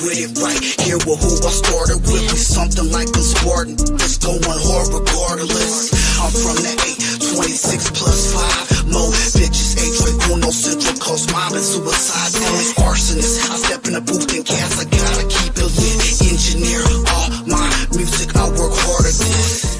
with it right. Here with who I started with, we something like a Spartan. It's going hard regardless. I'm from the 826 plus 5. Mo bitches, H-Uno, Central Coast, mobbing suicide, always arsonists. I step in the booth and cast, I gotta keep it lit. Engineer all my music, I work hard at this.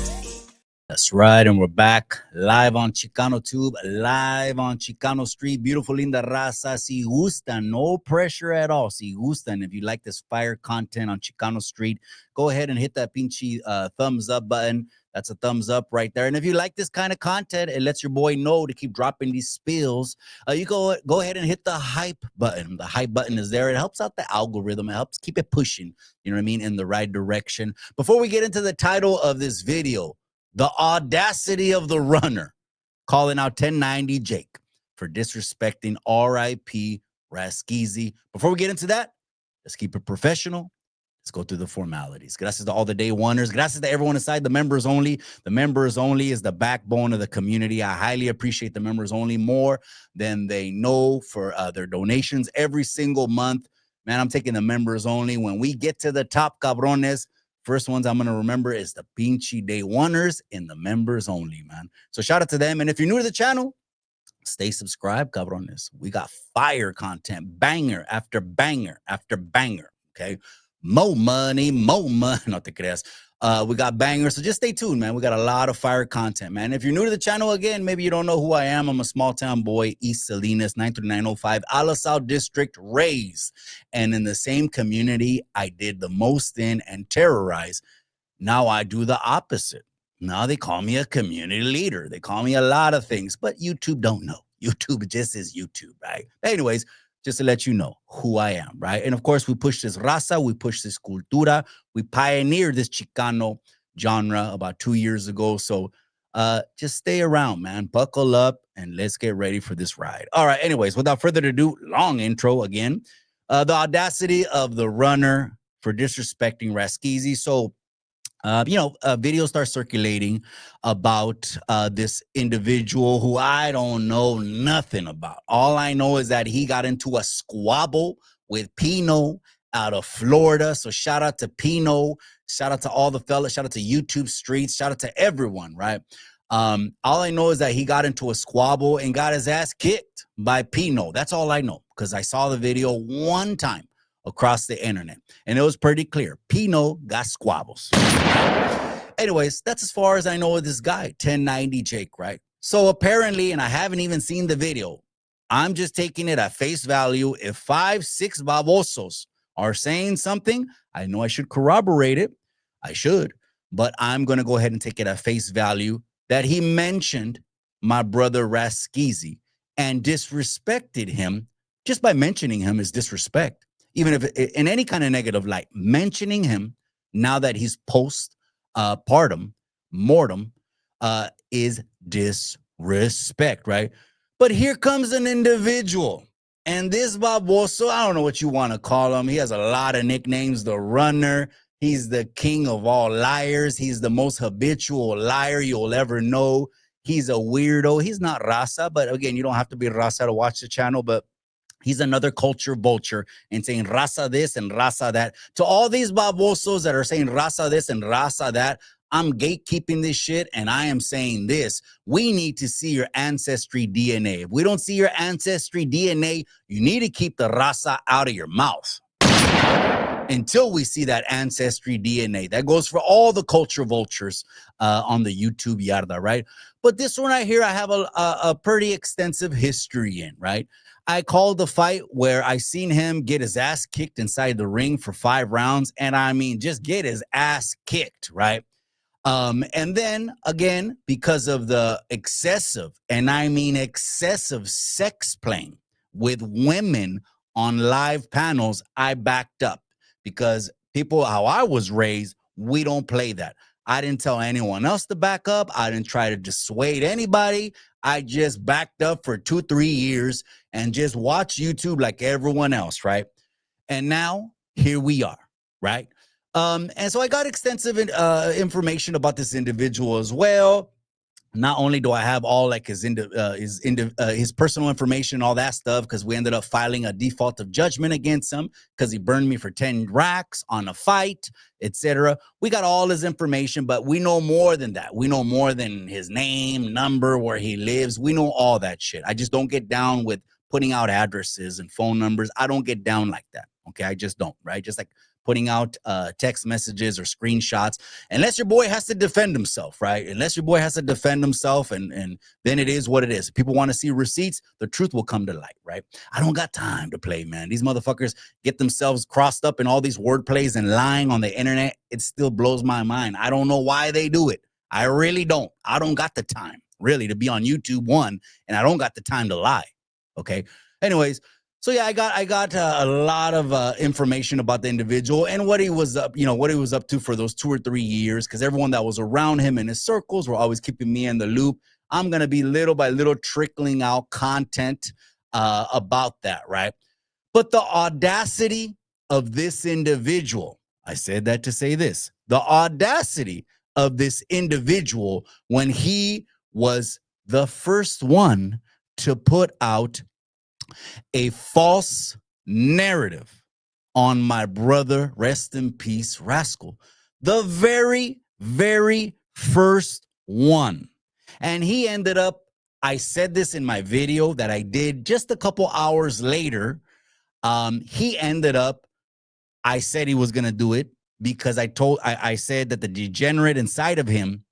That's right, and we're back live on Chicano Tube, live on Chicano Street. Beautiful, linda raza. Si gustan, no pressure at all. Si gustan, if you like this fire content on Chicano Street, go ahead and hit that pinchy thumbs up button. That's a thumbs up right there. And if you like this kind of content, it lets your boy know to keep dropping these spills. You go ahead and hit the hype button. The hype button is there. It helps out the algorithm. It helps keep it pushing, you know what I mean, in the right direction. Before we get into the title of this video, the audacity of the runner calling out 1090 Jake for disrespecting RIP Rascal. Before we get into that, let's keep it professional. Let's go through the formalities. Gracias to all the day oneers. Gracias to everyone inside the members only. The members only is the backbone of the community. I highly appreciate the members only more than they know for their donations every single month. Man, I'm taking the members only. When we get to the top, cabrones, first ones I'm going to remember is the pinchy day oneers in the members only, man. So shout out to them. And if you're new to the channel, stay subscribed, cabrones. We got fire content, banger after banger after banger, okay? More money. No te creas. We got bangers, so just stay tuned, man. We got a lot of fire content, man. If you're new to the channel, again, maybe you don't know who I am. I'm a small town boy, East Salinas, 93905, Alisal District, raised. And in the same community I did the most in and terrorize. Now I do the opposite. Now they call me a community leader. They call me a lot of things, but YouTube don't know. YouTube just is YouTube, right? Anyways, just to let you know who I am, right? And of course, we push this raza, we push this cultura, we pioneered this Chicano genre about 2 years ago. So just stay around, man. Buckle up and let's get ready for this ride. All right, anyways, without further ado, long intro again. The audacity of the runner for disrespecting Rascal. So videos start circulating about this individual who I don't know nothing about. All I know is that he got into a squabble with Pino out of Florida. So shout out to Pino. Shout out to all the fellas. Shout out to YouTube Streets. Shout out to everyone, right? All I know is that he got into a squabble and got his ass kicked by Pino. That's all I know because I saw the video one time across the internet, and it was pretty clear. Pino got squabbles. Anyways, that's as far as I know of this guy, 1090 Jake, right? So apparently, and I haven't even seen the video, I'm just taking it at face value. If 5-6 babosos are saying something, I know I should corroborate it. I should, but I'm going to go ahead and take it at face value that he mentioned my brother Rascal and disrespected him. Just by mentioning him is disrespect. Even if in any kind of negative light, mentioning him now that he's post-mortem is disrespect, right? But here comes an individual, and this baboso, I don't know what you want to call him. He has a lot of nicknames. The runner, he's the king of all liars. He's the most habitual liar you'll ever know. He's a weirdo. He's not raza, but again, you don't have to be raza to watch the channel, but he's another culture vulture and saying raza this and raza that. To all these babosos that are saying raza this and raza that, I'm gatekeeping this shit and I am saying this. We need to see your ancestry DNA. If we don't see your ancestry DNA, you need to keep the raza out of your mouth until we see that ancestry DNA. That goes for all the culture vultures on the YouTube yarda, right? But this one right here, I have a pretty extensive history in, right? I called the fight where I seen him get his ass kicked inside the ring for 5 rounds. And I mean, just get his ass kicked, right? And then again, because of the excessive, and I mean excessive sex playing with women on live panels, I backed up because people, how I was raised, we don't play that. I didn't tell anyone else to back up. I didn't try to dissuade anybody. I just backed up for 2-3 years and just watched YouTube like everyone else, right? And now here we are, right? And so I got extensive information about this individual as well. not only do I have all like his personal information, all that stuff, because we ended up filing a default of judgment against him because he burned me for 10 racks on a fight, etc. We got all his information, but we know more than that. We know more than his name, number, where he lives. We know all that shit. I just don't get down with putting out addresses and phone numbers. I don't get down like that. Okay, I just don't, right? Just like putting out text messages or screenshots, unless your boy has to defend himself, right? Unless your boy has to defend himself, and then it is what it is. If people want to see receipts, the truth will come to light, right? I don't got time to play, man. These motherfuckers get themselves crossed up in all these word plays and lying on the internet. It still blows my mind. I don't know why they do it. I really don't. I don't got the time, really, to be on YouTube, one, and I don't got the time to lie, okay? Anyways, so yeah, I got a lot of information about the individual and what he was up, what he was up to for those 2 or 3 years, because everyone that was around him in his circles were always keeping me in the loop. I'm gonna be little by little trickling out content about that, right? But the audacity of this individual, I said that to say this, the audacity of this individual when he was the first one to put out a false narrative on my brother, rest in peace, Rascal. The very, very first one. And he ended up, I said this in my video that I did just a couple hours later. He ended up, I said he was going to do it because I said that the degenerate inside of him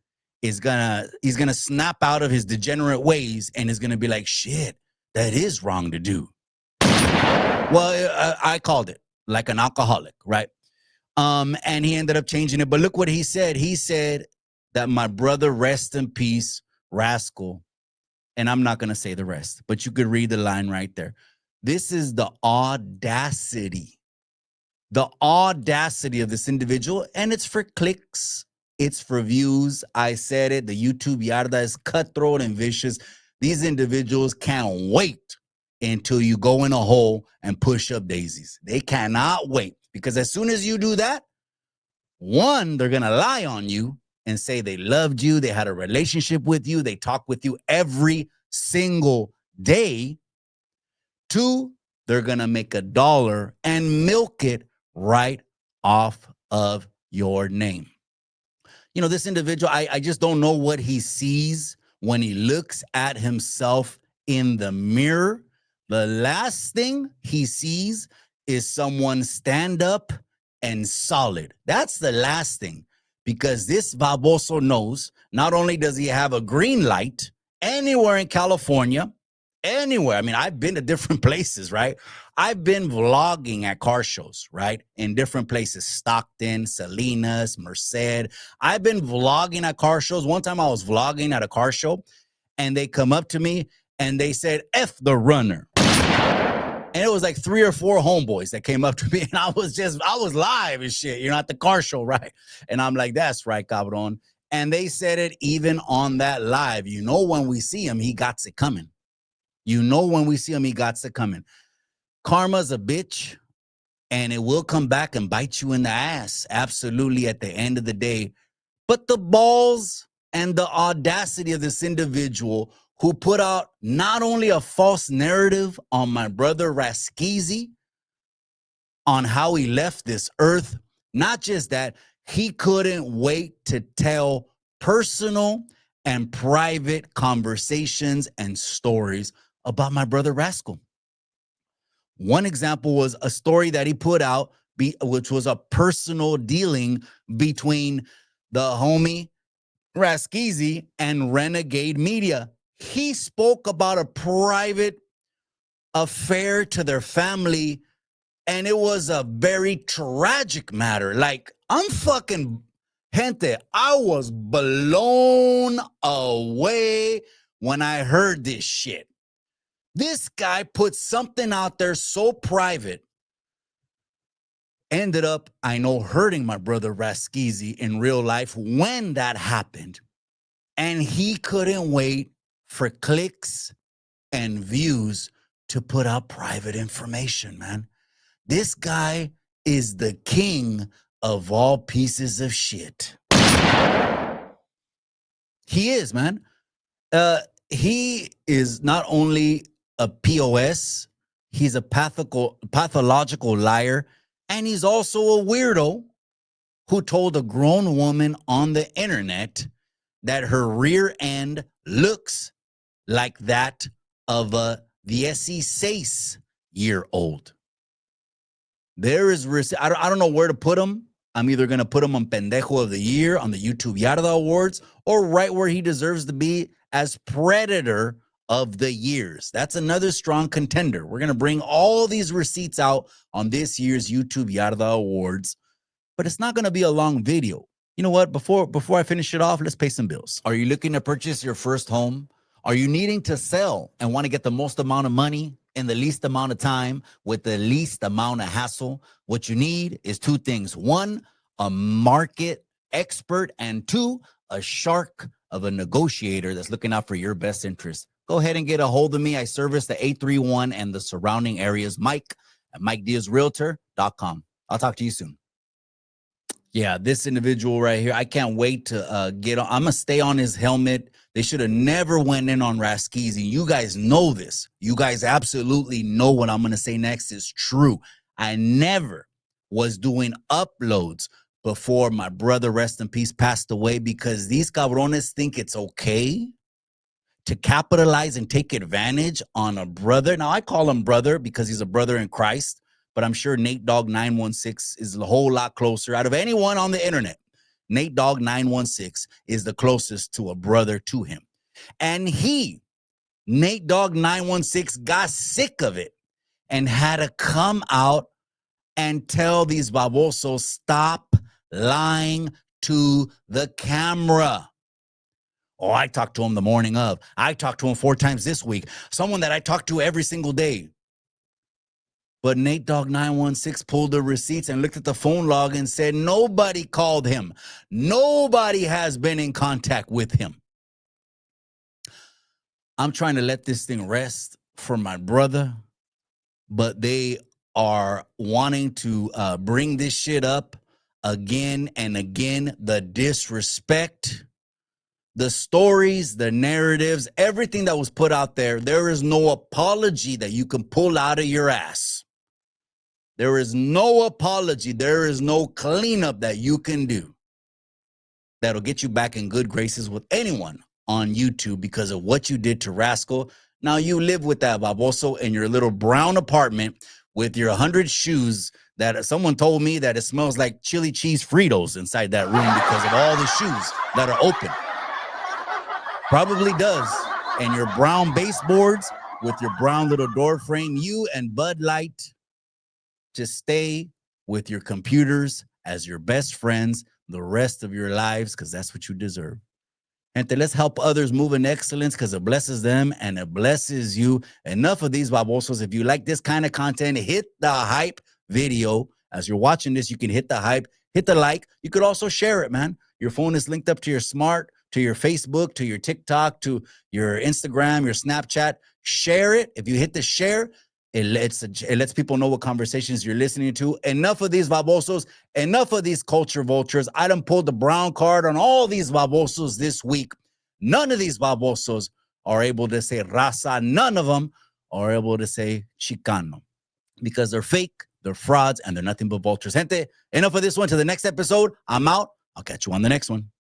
he's gonna snap out of his degenerate ways and is gonna be like, shit, that is wrong to do. Well, I called it like an alcoholic, right? And he ended up changing it. But look what he said. He said that my brother, rest in peace, Rascal. And I'm not going to say the rest, but you could read the line right there. This is the audacity of this individual. And it's for clicks. It's for views. I said it. The YouTube yarda is cutthroat and vicious. These individuals can't wait until you go in a hole and push up daisies. They cannot wait, because as soon as you do that, one, they're going to lie on you and say they loved you, they had a relationship with you, they talk with you every single day. Two, they're going to make $1 and milk it right off of your name. This individual, I just don't know what he sees when he looks at himself in the mirror. The last thing he sees is someone stand up and solid. That's the last thing, because this baboso knows not only does he have a green light anywhere in California, anywhere. I mean, I've been to different places, right? I've been vlogging at car shows, right? In different places, Stockton, Salinas, Merced. I've been vlogging at car shows. One time I was vlogging at a car show and they come up to me and they said, F the runner. And it was like 3 or 4 homeboys that came up to me, and I was live and shit, at the car show, right? And I'm like, that's right, cabron. And they said it even on that live. When we see him, he got it coming. When we see him, he got it coming. Karma's a bitch, and it will come back and bite you in the ass, absolutely, at the end of the day. But the balls and the audacity of this individual who put out not only a false narrative on my brother Rascal on how he left this earth, not just that, he couldn't wait to tell personal and private conversations and stories about my brother Rascal. One example was a story that he put out, which was a personal dealing between the homie Rascal and Renegade Media. He spoke about a private affair to their family, and it was a very tragic matter. Like, I'm fucking, gente, I was blown away when I heard this shit. This guy put something out there so private, ended up, I know, hurting my brother Rascal in real life when that happened. And he couldn't wait for clicks and views to put out private information, man. This guy is the king of all pieces of shit. He is, man. He is not only a POS, he's a pathological liar, and he's also a weirdo who told a grown woman on the internet that her rear end looks like that of a 16-year-old. There is risk. I don't know where to put him. I'm either going to put him on Pendejo of the Year on the YouTube Yarda Awards or right where he deserves to be as Predator of the Years. That's another strong contender. We're going to bring all these receipts out on this year's YouTube Yarda Awards, but it's not going to be a long video. You know what? Before I finish it off, let's pay some bills. Are you looking to purchase your first home? Are you needing to sell and want to get the most amount of money in the least amount of time with the least amount of hassle? What you need is two things. One, a market expert, and two, a shark of a negotiator that's looking out for your best interest. Go ahead and get a hold of me. I service the 831 and the surrounding areas. Mike at MikeDiazRealtor.com. I'll talk to you soon. Yeah, this individual right here, I can't wait to get on. I'm going to stay on his helmet. They should have never went in on Rascal. You guys know this. You guys absolutely know what I'm going to say next is true. I never was doing uploads before my brother, rest in peace, passed away because these cabrones think it's okay to capitalize and take advantage on a brother. Now, I call him brother because he's a brother in Christ, but I'm sure Nate Dogg 916 is a whole lot closer. Out of anyone on the internet, Nate Dogg 916 is the closest to a brother to him. And Nate Dogg 916, got sick of it and had to come out and tell these babosos, stop lying to the camera. Oh, I talked to him the morning of. I talked to him 4 times this week. Someone that I talk to every single day. But Nate Dogg 916 pulled the receipts and looked at the phone log and said nobody called him. Nobody has been in contact with him. I'm trying to let this thing rest for my brother, but they are wanting to bring this shit up again and again. The disrespect, the stories, the narratives, everything that was put out there, there is no apology that you can pull out of your ass. There is no apology. There is no cleanup that you can do that'll get you back in good graces with anyone on YouTube because of what you did to Rascal. Now you live with that baboso in your little brown apartment with your 100 shoes that someone told me that it smells like chili cheese Fritos inside that room because of all the shoes that are open. Probably does. And your brown baseboards with your brown little door frame, you and Bud Light just stay with your computers as your best friends the rest of your lives because that's what you deserve. And let's help others move in excellence because it blesses them and it blesses you. Enough of these babosos. If you like this kind of content, hit the hype video. As you're watching this, you can hit the hype, hit the like. You could also share it, man. Your phone is linked up to your smart, to your Facebook, to your TikTok, to your Instagram, your Snapchat. Share it. If you hit the share, it lets people know what conversations you're listening to. Enough of these babosos. Enough of these culture vultures. I done pulled the brown card on all these babosos this week. None of these babosos are able to say raza. None of them are able to say Chicano because they're fake, they're frauds, and they're nothing but vultures. Gente, enough of this one. To the next episode, I'm out. I'll catch you on the next one.